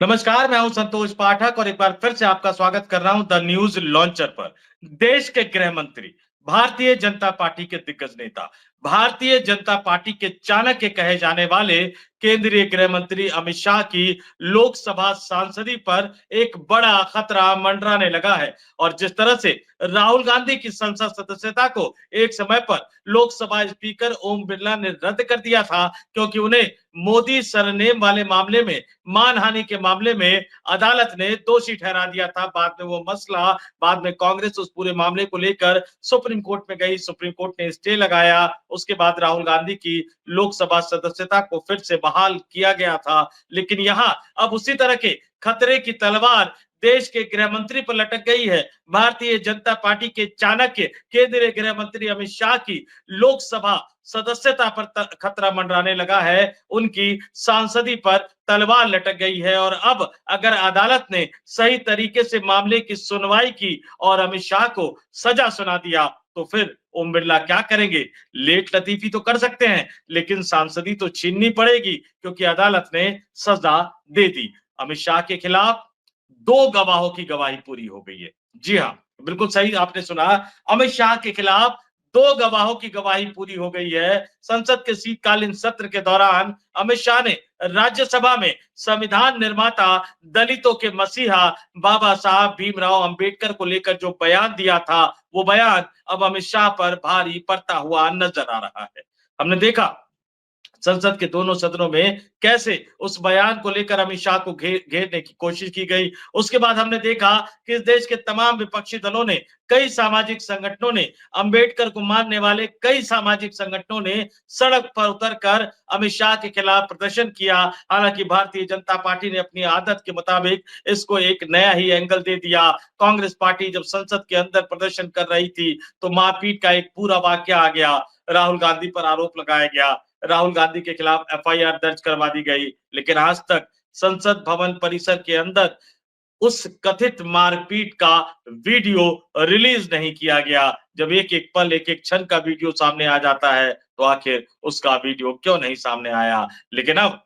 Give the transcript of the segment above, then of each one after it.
नमस्कार, मैं हूं संतोष पाठक और एक बार फिर से आपका स्वागत कर रहा हूं द न्यूज लॉन्चर पर। देश के गृह मंत्री, भारतीय जनता पार्टी के दिग्गज नेता, भारतीय जनता पार्टी के चाणक्य कहे जाने वाले केंद्रीय गृह मंत्री अमित शाह की लोकसभा सांसदी पर एक बड़ा खतरा मंडराने लगा है। और जिस तरह से राहुल गांधी की संसद सदस्यता को एक समय पर लोकसभा स्पीकर ओम बिरला ने रद्द कर दिया था, क्योंकि उन्हें मोदी सरनेम वाले मामले में, मानहानि के मामले में अदालत ने दोषी ठहरा दिया था। बाद में कांग्रेस उस पूरे मामले को लेकर सुप्रीम कोर्ट में गई, सुप्रीम कोर्ट ने स्टे लगाया। उसके बाद राहुल गांधी की लोकसभा सदस्यता को फिर से बहाल किया गया था। लेकिन यहाँ अब उसी तरह के खतरे की तलवार देश के गृह मंत्री पर लटक गई है। भारतीय जनता पार्टी के चाणक्य केंद्रीय गृह मंत्री अमित शाह की लोकसभा सदस्यता पर खतरा मंडराने लगा है। उनकी सांसदी पर तलवार लटक गई है और अब अगर अदालत ने सही तरीके से मामले की सुनवाई की और अमित शाह को सजा सुना दिया, तो फिर ओम बिरला क्या करेंगे? लेट लतीफी तो कर सकते हैं, लेकिन सांसदी तो छीननी पड़ेगी, क्योंकि अदालत ने सजा दे दी। अमित शाह के खिलाफ दो गवाहों की गवाही पूरी हो गई है। जी हाँ, बिल्कुल सही आपने सुना। अमित शाह के खिलाफ दो गवाहों की गवाही पूरी हो गई है। संसद के शीतकालीन सत्र के दौरान अमित शाह ने राज्यसभा में संविधान निर्माता, दलितों के मसीहा बाबा साहब भीमराव अंबेडकर को लेकर जो बयान दिया था, वो बयान अब अमित शाह पर भारी पड़ता हुआ नजर आ रहा है। हमने देखा संसद के दोनों सदनों में कैसे उस बयान को लेकर अमित शाह को घेरने की कोशिश की गई। उसके बाद हमने देखा कि इस देश के तमाम विपक्षी दलों ने, कई सामाजिक संगठनों ने, अंबेडकर को मानने वाले कई सामाजिक संगठनों ने सड़क पर उतरकर अमित शाह के खिलाफ प्रदर्शन किया। हालांकि भारतीय जनता पार्टी ने अपनी आदत के मुताबिक इसको एक नया ही एंगल दे दिया। कांग्रेस पार्टी जब संसद के अंदर प्रदर्शन कर रही थी, तो मारपीट का एक पूरा वाकया आ गया। राहुल गांधी पर आरोप लगाया गया, राहुल गांधी के खिलाफ एफआईआर दर्ज करवा दी गई। लेकिन आज तक संसद भवन परिसर के अंदर उस कथित मारपीट का वीडियो रिलीज नहीं किया गया। जब एक एक पल, एक एक क्षण का वीडियो सामने आ जाता है, तो आखिर उसका वीडियो क्यों नहीं सामने आया? लेकिन अब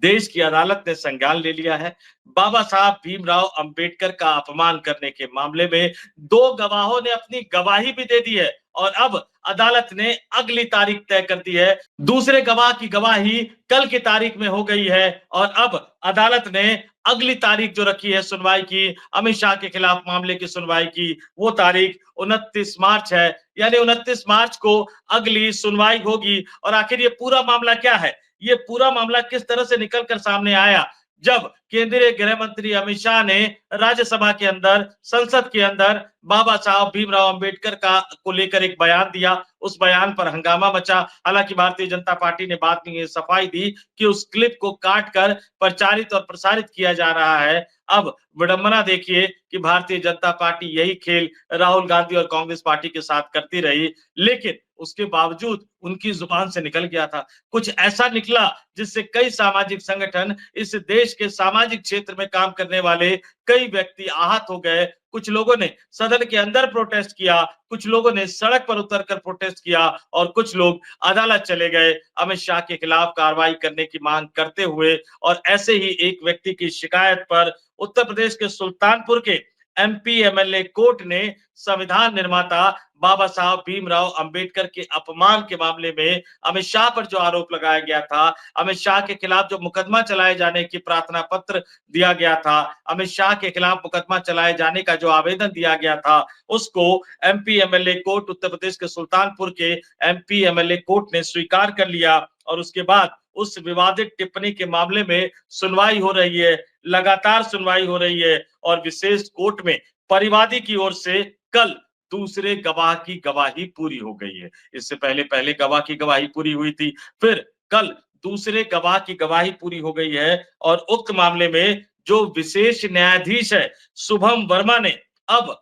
देश की अदालत ने संज्ञान ले लिया है। बाबा साहब भीमराव अंबेडकर का अपमान करने के मामले में दो गवाहों ने अपनी गवाही भी दे दी है और अब अदालत ने अगली तारीख तय कर दी है। दूसरे गवाह की गवाही कल की तारीख में हो गई है और अब अदालत ने अगली तारीख जो रखी है सुनवाई की, अमित शाह के खिलाफ मामले की सुनवाई की, वो तारीख 29 मार्च है। यानी 29 मार्च को अगली सुनवाई होगी। और आखिर ये पूरा मामला क्या है? ये पूरा मामला किस तरह से निकल कर सामने आया? जब केंद्रीय गृह मंत्री अमित शाह ने राज्यसभा के अंदर, संसद के अंदर बाबा साहब भीमराव अंबेडकर का को लेकर एक बयान दिया, उस बयान पर हंगामा मचा। हालांकि भारतीय जनता पार्टी ने बाद में ये सफाई दी कि उस क्लिप को काट कर प्रचारित और प्रसारित किया जा रहा है। अब विडंबना देखिए कि भारतीय जनता पार्टी यही खेल राहुल गांधी और कांग्रेस पार्टी के साथ करती रही, लेकिन उसके बावजूद उनकी जुबान से निकल गया था कुछ ऐसा निकला जिससे कई सामाजिक संगठन, इस देश के सामाजिक क्षेत्र में काम करने वाले कई व्यक्ति आहत हो गए। कुछ लोगों ने सदन के अंदर प्रोटेस्ट किया, कुछ लोगों ने सड़क पर उतरकर प्रोटेस्ट किया और कुछ लोग अदालत चले गए अमित शाह के खिलाफ कार्रवाई करने की मांग करते हुए। और ऐसे ही एक व्यक्ति की शिकायत पर उत्तर प्रदेश के सुल्तानपुर के एमपी एमएलए कोर्ट ने संविधान निर्माता बाबा साहब भीमराव अंबेडकर के अपमान के मामले में अमित शाह पर जो आरोप लगाया गया था, अमित शाह के खिलाफ जो मुकदमा चलाए जाने की प्रार्थना पत्र दिया गया था, अमित शाह के खिलाफ मुकदमा चलाए जाने का जो आवेदन दिया गया था, उसको MP MLA court, Uttar Pradesh के सुल्तानपुर के एमपी एमएलए कोर्ट ने स्वीकार कर लिया। और उसके बाद उस विवादित टिप्पणी के मामले में सुनवाई हो रही है, लगातार सुनवाई हो रही है। और विशेष कोर्ट में परिवादी की ओर से कल दूसरे गवाह की गवाही पूरी हो गई है। इससे पहले पहले गवाह की गवाही पूरी हुई थी, फिर कल दूसरे गवाह की गवाही पूरी हो गई है। और उक्त मामले में जो विशेष न्यायाधीश है शुभम वर्मा ने अब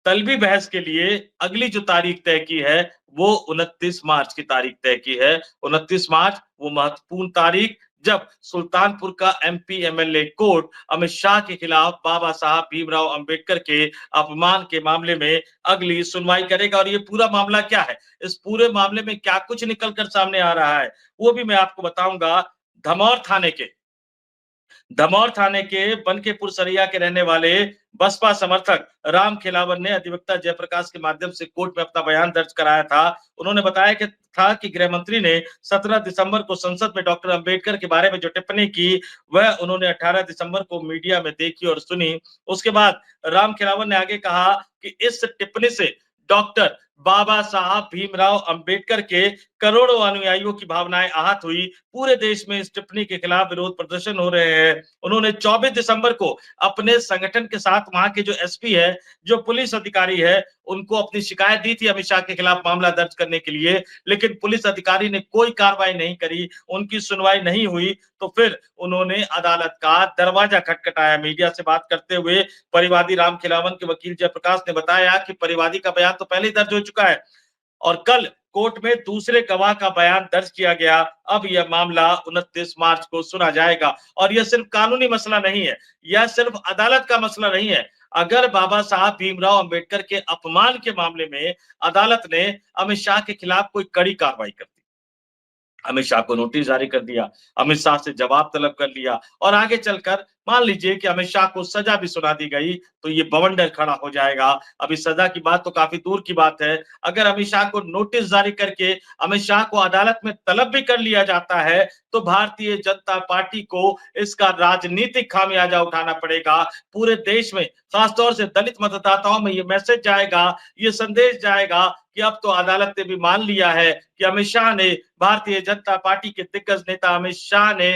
तलबी बहस के लिए अगली जो तारीख तय की है, वो 29 मार्च की तारीख तय की है। 29 मार्च वो महत्वपूर्ण तारीख जब सुल्तानपुर का MP MLA court Amit Shah के खिलाफ बाबा साहब भीमराव अंबेडकर के अपमान के मामले में अगली सुनवाई करेगा। और ये पूरा मामला क्या है, इस पूरे मामले में क्या कुछ निकल कर सामने आ रहा है, वो भी मैं आपको बताऊंगा। धमौर थाने के दमौर थाने के बनकेपुर सरिया के रहने वाले बसपा समर्थक राम खिलावन ने अधिवक्ता जयप्रकाश के माध्यम से कोर्ट में अपना बयान दर्ज कराया था। उन्होंने बताया कि गृह मंत्री ने 17 दिसंबर को संसद में डॉक्टर अंबेडकर के बारे में जो टिप्पणी की, वह उन्होंने 18 दिसंबर को मीडिया में देखी और सुनी। उसके बाद राम खिलावन ने आगे कहा कि इस टिप्पणी से डॉक्टर बाबा साहब भीमराव अंबेडकर के करोड़ों अनुयायियों की भावनाएं आहत हुई। पूरे देश में इस टिप्पणी के खिलाफ विरोध प्रदर्शन हो रहे हैं। उन्होंने 24 दिसंबर को अपने संगठन के साथ वहां के जो एसपी है, जो पुलिस अधिकारी है, उनको अपनी शिकायत दी थी अमित शाह के खिलाफ मामला दर्ज करने के लिए, लेकिन पुलिस अधिकारी ने कोई कार्रवाई नहीं करी, उनकी सुनवाई नहीं हुई। तो फिर उन्होंने अदालत का दरवाजा खटखटाया। मीडिया से बात करते हुए परिवादी राम खिलावन के वकील जयप्रकाश ने बताया कि परिवादी का बयान तो पहले ही दर्ज हो चुका है और कल कोर्ट में दूसरे गवाह का बयान दर्ज किया गया। अब यह मामला 29 मार्च को सुना जाएगा और यह सिर्फ कानूनी मसला नहीं है, यह सिर्फ अदालत का मसला नहीं है। अगर बाबा साहब भीमराव अंबेडकर के अपमान के मामले में अदालत ने अमित शाह के खिलाफ कोई कड़ी कार्रवाई कर दी, अमित शाह को नोटिस जारी कर दिया, अमित शाह से जवाब तलब कर लिया और आगे चलकर मान लीजिए कि अमित शाह को सजा भी सुना दी गई, तो ये बवंडर खड़ा हो जाएगा। अभी सजा की बात तो काफी दूर की बात है। अगर अमित शाह को नोटिस जारी करके अमित शाह को अदालत में तलब भी कर लिया जाता है, तो भारतीय जनता पार्टी को इसका राजनीतिक खामियाजा उठाना पड़ेगा। पूरे देश में, खासतौर से दलित मतदाताओं में ये मैसेज जाएगा, ये संदेश जाएगा कि अब तो अदालत ने भी मान लिया है कि अमित शाह ने, भारतीय जनता पार्टी के दिग्गज नेता अमित शाह ने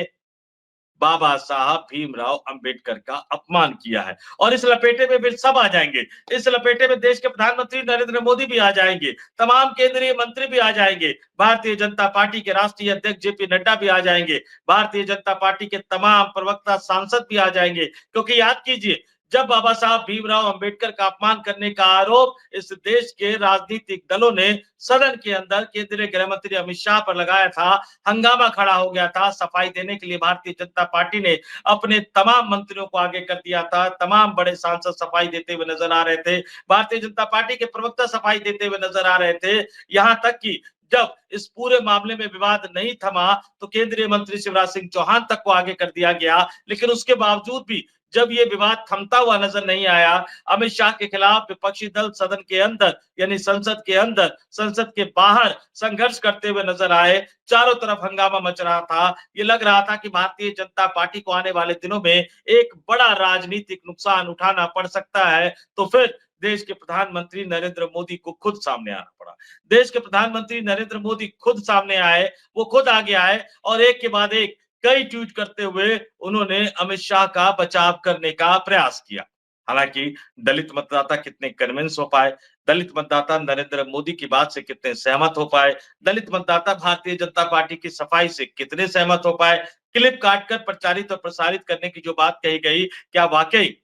बाबा साहब भीमराव अंबेडकर का अपमान किया है। और इस लपेटे में फिर सब आ जाएंगे। इस लपेटे में देश के प्रधानमंत्री नरेंद्र मोदी भी आ जाएंगे, तमाम केंद्रीय मंत्री भी आ जाएंगे, भारतीय जनता पार्टी के राष्ट्रीय अध्यक्ष जेपी नड्डा भी आ जाएंगे, भारतीय जनता पार्टी के तमाम प्रवक्ता सांसद भी आ जाएंगे। क्योंकि याद कीजिए, जब बाबा साहब भीमराव अंबेडकर का अपमान करने का आरोप इस देश के राजनीतिक दलों ने सदन के अंदर केंद्रीय गृह मंत्री अमित शाह पर लगाया था, हंगामा खड़ा हो गया था। सफाई देने के लिए भारतीय जनता पार्टी ने अपने तमाम मंत्रियों को आगे कर दिया था, तमाम बड़े सांसद सफाई देते हुए नजर आ रहे थे, भारतीय जनता पार्टी के प्रवक्ता सफाई देते हुए नजर आ रहे थे। यहां तक कि जब इस पूरे मामले में विवाद नहीं थमा, तो केंद्रीय मंत्री शिवराज सिंह चौहान तक को आगे कर दिया गया। लेकिन उसके बावजूद भी जब ये विवाद थमता हुआ नजर नहीं आया, अमित शाह के खिलाफ विपक्षी दल सदन के अंदर यानी संसद के अंदर, संसद के बाहर संघर्ष करते हुए नजर आए। चारों तरफ हंगामा मच रहा था। ये लग रहा था कि भारतीय जनता पार्टी को आने वाले दिनों में एक बड़ा राजनीतिक नुकसान उठाना पड़ सकता है। तो फिर देश के प्रधानमंत्री नरेंद्र मोदी को खुद सामने आना पड़ा। देश के प्रधानमंत्री नरेंद्र मोदी खुद सामने आए, वो खुद आगे आए और एक के बाद एक कई ट्वीट करते हुए उन्होंने अमित शाह का बचाव करने का प्रयास किया। हालांकि दलित मतदाता कितने कन्विंस हो पाए, दलित मतदाता नरेंद्र मोदी की बात से कितने सहमत हो पाए, दलित मतदाता भारतीय जनता पार्टी की सफाई से कितने सहमत हो पाए, क्लिप काटकर प्रचारित और प्रसारित करने की जो बात कही गई, क्या वाकई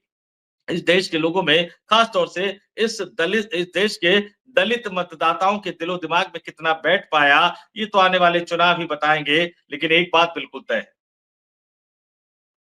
इस देश के लोगों में, खास तौर से इस देश के दलित मतदाताओं के दिलो दिमाग में कितना बैठ पाया, ये तो आने वाले चुनाव ही बताएंगे। लेकिन एक बात बिल्कुल तय है,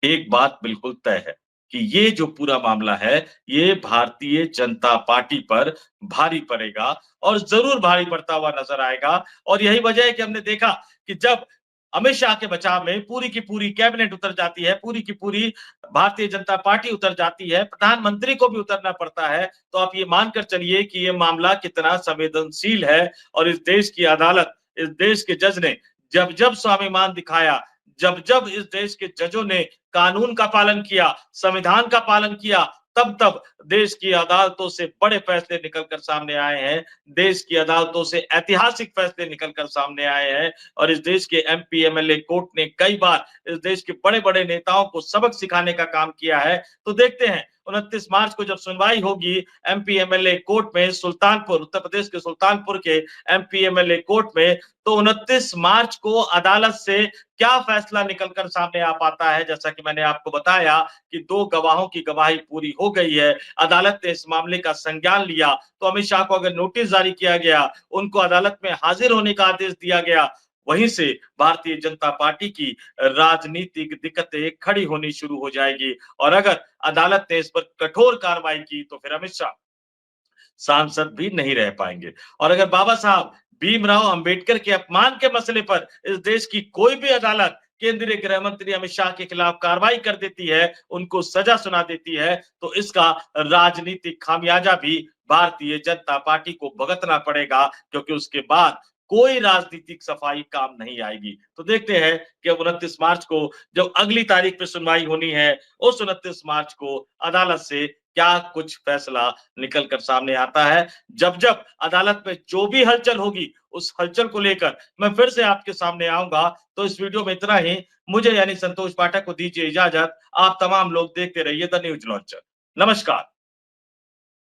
एक बात बिल्कुल तय है कि ये जो पूरा मामला है, ये भारतीय जनता पार्टी पर भारी पड़ेगा और जरूर भारी पड़ता हुआ नजर आएगा। और यही वजह है कि हमने देखा कि जब अमित शाह के बचाव में पूरी की पूरी कैबिनेट उतर जाती है, पूरी की पूरी भारतीय जनता पार्टी उतर जाती है, प्रधानमंत्री को भी उतरना पड़ता है, तो आप ये मानकर चलिए कि ये मामला कितना संवेदनशील है। और इस देश की अदालत, इस देश के जज ने जब जब स्वाभिमान दिखाया, जब जब इस देश के जजों ने कानून का पालन किया, संविधान का पालन किया, तब तब देश की अदालतों से बड़े फैसले निकलकर सामने आए हैं। देश की अदालतों से ऐतिहासिक फैसले निकलकर सामने आए हैं और इस देश के एमपी एमएलए कोर्ट ने कई बार इस देश के बड़े बड़े नेताओं को सबक सिखाने का काम किया है। तो देखते हैं 29 मार्च को जब सुनवाई होगी एमपी एमएलए कोर्ट में, सुल्तानपुर, उत्तर प्रदेश के सुल्तानपुर के एमपी एमएलए कोर्ट में, तो 29 मार्च को अदालत से क्या फैसला निकलकर सामने आ पाता है। जैसा कि मैंने आपको बताया कि 2 गवाहों की गवाही पूरी हो गई है, अदालत ने इस मामले का संज्ञान लिया। तो अमित शाह को अगर नोटिस जारी किया गया, उनको अदालत में हाजिर होने का आदेश दिया गया, वहीं से भारतीय जनता पार्टी की राजनीतिक दिक्कतें खड़ी होनी शुरू हो जाएगी। और अगर अदालत ने इस पर कठोर कार्रवाई की, तो फिर अमित शाह सांसद भी नहीं रह पाएंगे। और अगर बाबा साहब भीमराव अंबेडकर के अपमान के मसले पर इस देश की कोई भी अदालत केंद्रीय गृह मंत्री अमित शाह के खिलाफ कार्रवाई कर देती है, उनको सजा सुना देती है, तो इसका राजनीतिक खामियाजा भी भारतीय जनता पार्टी को भुगतना पड़ेगा, क्योंकि उसके बाद कोई राजनीतिक सफाई काम नहीं आएगी। तो देखते हैं कि 29 मार्च को जब अगली तारीख पे सुनवाई होनी है, उस 29 मार्च को अदालत से क्या कुछ फैसला निकल कर सामने आता है। जब जब अदालत में जो भी हलचल होगी, उस हलचल को लेकर मैं फिर से आपके सामने आऊंगा। तो इस वीडियो में इतना ही। मुझे यानी संतोष पाठक को दीजिए इजाजत। आप तमाम लोग देखते रहिए द न्यूज लॉन्चर। नमस्कार।